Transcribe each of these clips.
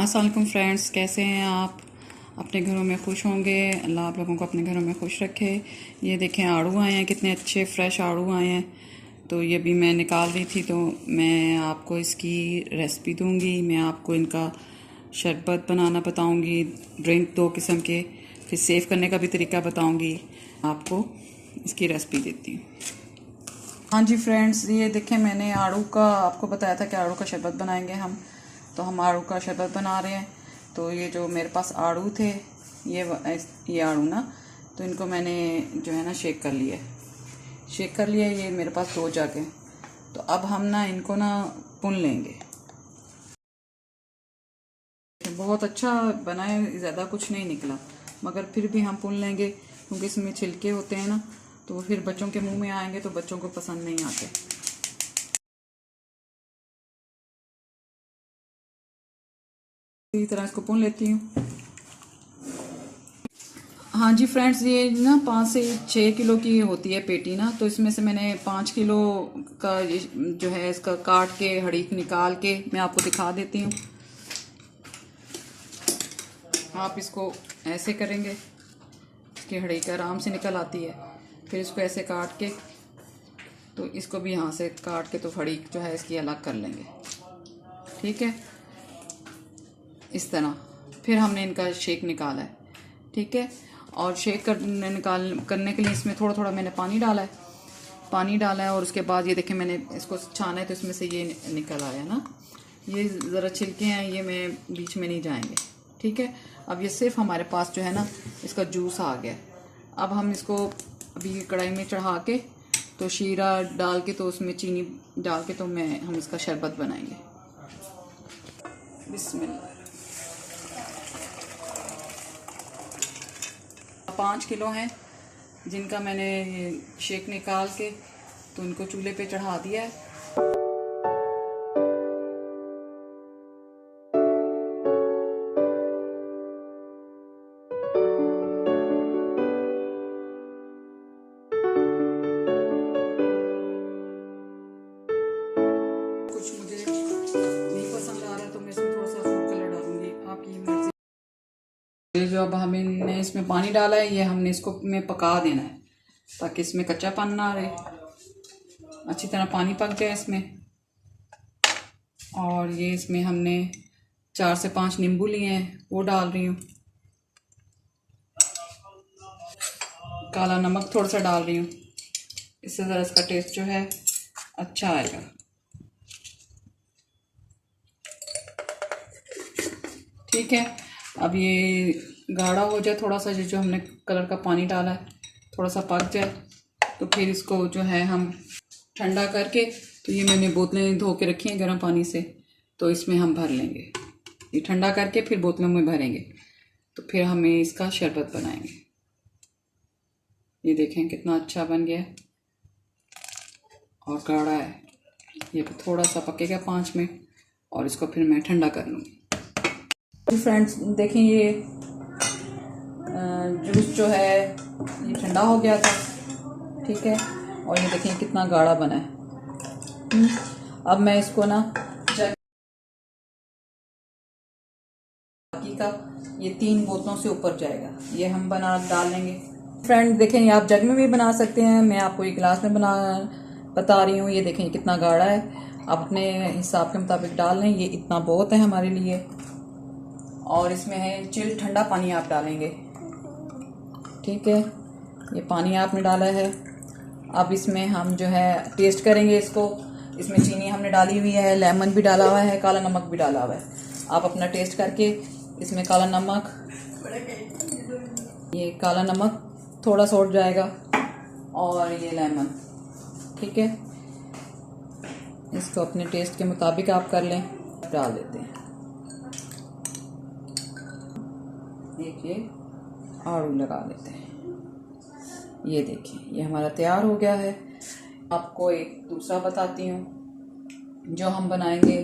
अस्सलाम वालेकुम फ्रेंड्स, कैसे हैं आप? अपने घरों में खुश होंगे। अल्लाह आप लोगों को अपने घरों में खुश रखे। ये देखें आड़ू आए हैं, कितने अच्छे फ्रेश आड़ू आए हैं। तो ये भी मैं निकाल रही थी, तो मैं आपको इसकी रेसिपी दूंगी। मैं आपको इनका शरबत बनाना बताऊंगी, ड्रिंक 2 किस्म के, फिर सेव करने का भी तरीका बताऊंगी। आपको इसकी रेसिपी देती हूँ। हाँ जी फ्रेंड्स, ये देखें मैंने आड़ू का आपको बताया था कि आड़ू का शरबत बनाएंगे हम। तो हम आड़ू का शरबत बना रहे हैं। तो ये जो मेरे पास आड़ू थे, ये आड़ू ना, तो इनको मैंने जो है ना शेक कर लिया। ये मेरे पास 2 जग हैं। तो अब हम ना इनको ना भून लेंगे। बहुत अच्छा बना है, ज़्यादा कुछ नहीं निकला, मगर फिर भी हम भून लेंगे क्योंकि इसमें छिलके होते हैं ना, तो फिर बच्चों के मुंह में आएंगे तो बच्चों को पसंद नहीं आते। इसी तरह इसको भून लेती हूँ। हाँ जी फ्रेंड्स, ये ना 5 से 6 किलो की होती है पेटी ना, तो इसमें से मैंने 5 किलो का जो है इसका काट के हड़ीक निकाल के मैं आपको दिखा देती हूँ। आप इसको ऐसे करेंगे, इसकी हड़ीक आराम से निकल आती है। फिर इसको ऐसे काट के, तो इसको भी यहाँ से काट के तो हड़ीक जो है इसकी अलग कर लेंगे। ठीक है, इस तरह फिर हमने इनका शेक निकाला है। ठीक है, और शेक करने के लिए इसमें थोड़ा थोड़ा मैंने पानी डाला है और उसके बाद ये देखें मैंने इसको छाना है, तो इसमें से ये निकल आया ना। ये ज़रा छिलके हैं, ये मैं बीच में नहीं जाएंगे। ठीक है, अब ये सिर्फ हमारे पास जो है ना इसका जूस आ गया। अब हम इसको अभी कढ़ाई में चढ़ा के, तो शीरा डाल के, तो उसमें चीनी डाल के, तो हम इसका शरबत बनाएंगे। बिस्मिल्लाह। 5 किलो हैं जिनका मैंने शेक निकाल के तो इनको चूल्हे पे चढ़ा दिया है। कुछ मुझे नहीं पसंद आ रहा है तो मैं इसमें थोड़ा सा फूड कलर डालूंगी, आपकी मर्जी। ये जो अब हमने इसमें पानी डाला है, ये हमने इसको में पका देना है ताकि इसमें कच्चापन ना रहे, अच्छी तरह पानी पक जाए इसमें। और ये इसमें हमने 4 से 5 नींबू लिए हैं, वो डाल रही हूँ। काला नमक थोड़ा सा डाल रही हूँ, इससे ज़रा इसका टेस्ट जो है अच्छा आएगा। ठीक है, अब ये गाढ़ा हो जाए थोड़ा सा, जो हमने कलर का पानी डाला है थोड़ा सा पक जाए, तो फिर इसको जो है हम ठंडा करके, तो ये मैंने बोतलें धो के रखी हैं गर्म पानी से, तो इसमें हम भर लेंगे। ये ठंडा करके फिर बोतलों में भरेंगे, तो फिर हमें इसका शरबत बनाएंगे। ये देखें कितना अच्छा बन गया है और गाढ़ा है। ये थोड़ा सा पकेगा 5 मिनट और इसको फिर मैं ठंडा कर लूँगी। फ्रेंड्स देखें, ये जूस जो है ये ठंडा हो गया था। ठीक है, और ये देखें कितना गाढ़ा बना है। अब मैं इसको ना बाकी का ये 3 बोतलों से ऊपर जाएगा, ये हम डाल लेंगे। फ्रेंड देखें, ये आप जग में भी बना सकते हैं, मैं आपको ये गिलास में बता रही हूँ। ये देखें कितना गाढ़ा है, आप अपने हिसाब के मुताबिक डाल लें, ये इतना बहुत है हमारे लिए। और इसमें है चिल ठंडा पानी आप डालेंगे। ठीक है, ये पानी आपने डाला है। अब इसमें हम जो है टेस्ट करेंगे इसको। इसमें चीनी हमने डाली हुई है, लेमन भी डाला हुआ है, काला नमक भी डाला हुआ है। आप अपना टेस्ट करके इसमें काला नमक, ये काला नमक थोड़ा सा उड़ जाएगा और ये लेमन। ठीक है, इसको अपने टेस्ट के मुताबिक आप कर लें, डाल देते हैं। देखिए आड़ू लगा देते हैं। ये देखिए ये हमारा तैयार हो गया है। आपको एक दूसरा बताती हूँ जो हम बनाएंगे।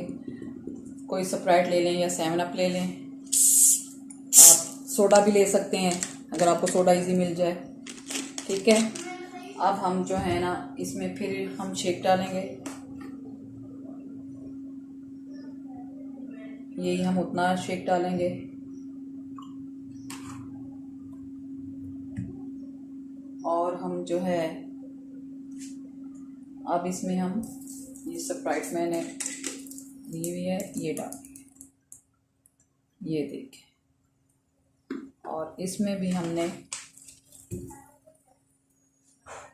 कोई स्प्राइट ले लें या 7 अप ले लें, आप सोडा भी ले सकते हैं अगर आपको सोडा इजी मिल जाए। ठीक है, अब हम जो है ना इसमें फिर हम शेक डालेंगे। यही हम उतना शेक डालेंगे। और हम जो है अब इसमें हम ये स्प्राइट मैंने ली हुई है ये डालेंगे, ये देखिए। और इसमें भी हमने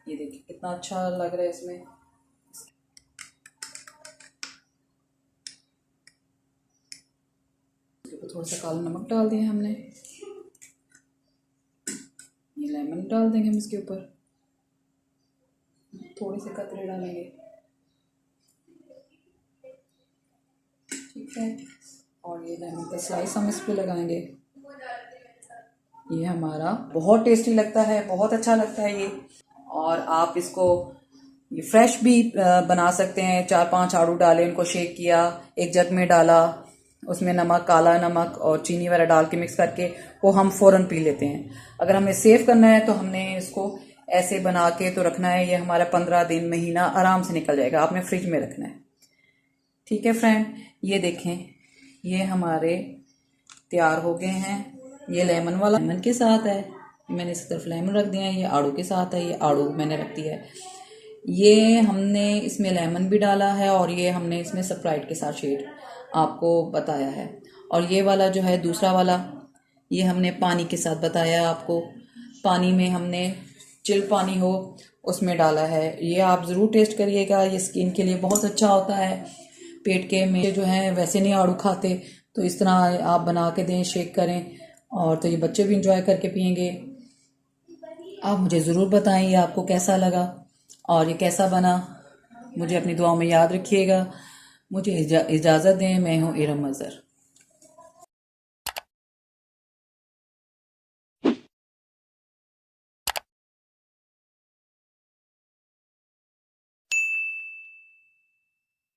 ये देखिए कितना अच्छा लग रहा है इसमें। इसके ऊपर थोड़ा सा काला नमक डाल दिया हमने, ये लेमन डाल देंगे हम इसके ऊपर, थोड़े से कतरे डालेंगे, ठीक है। और ये लेमन का स्लाइस हम इस पे लगाएंगे। ये हमारा बहुत टेस्टी लगता है, बहुत अच्छा लगता है ये। और आप इसको ये फ्रेश भी बना सकते हैं। 4-5 आड़ू डाले, उनको शेक किया, एक जग में डाला, उसमें नमक, काला नमक और चीनी वगैरह डाल के मिक्स करके वो हम फ़ौरन पी लेते हैं। अगर हमें सेव करना है तो हमने इसको ऐसे बना के तो रखना है, ये हमारा 15 दिन महीना आराम से निकल जाएगा। आपने फ्रिज में रखना है, ठीक है फ्रेंड। ये देखें, ये हमारे तैयार हो गए हैं। ये लेमन वाला लेमन के साथ है, मैंने इस तरफ लेमन रख दिया है। ये आड़ू के साथ है, ये आड़ू मैंने रख दिया है। ये हमने इसमें लेमन भी डाला है और ये हमने इसमें स्प्राइट के साथ शेड आपको बताया है। और ये वाला जो है दूसरा वाला, ये हमने पानी के साथ बताया आपको। पानी में हमने चिल पानी हो उसमें डाला है। ये आप ज़रूर टेस्ट करिएगा, ये स्किन के लिए बहुत अच्छा होता है। पेट के में जो है वैसे नहीं आड़ू खाते, तो इस तरह आप बना के दें, शेक करें, और तो ये बच्चे भी इंजॉय करके पियेंगे। आप मुझे ज़रूर बताएं ये आपको कैसा लगा और ये कैसा बना। मुझे अपनी दुआओं में याद रखिएगा। मुझे इजाज़त दें, मैं हूँ इरम अज़हर।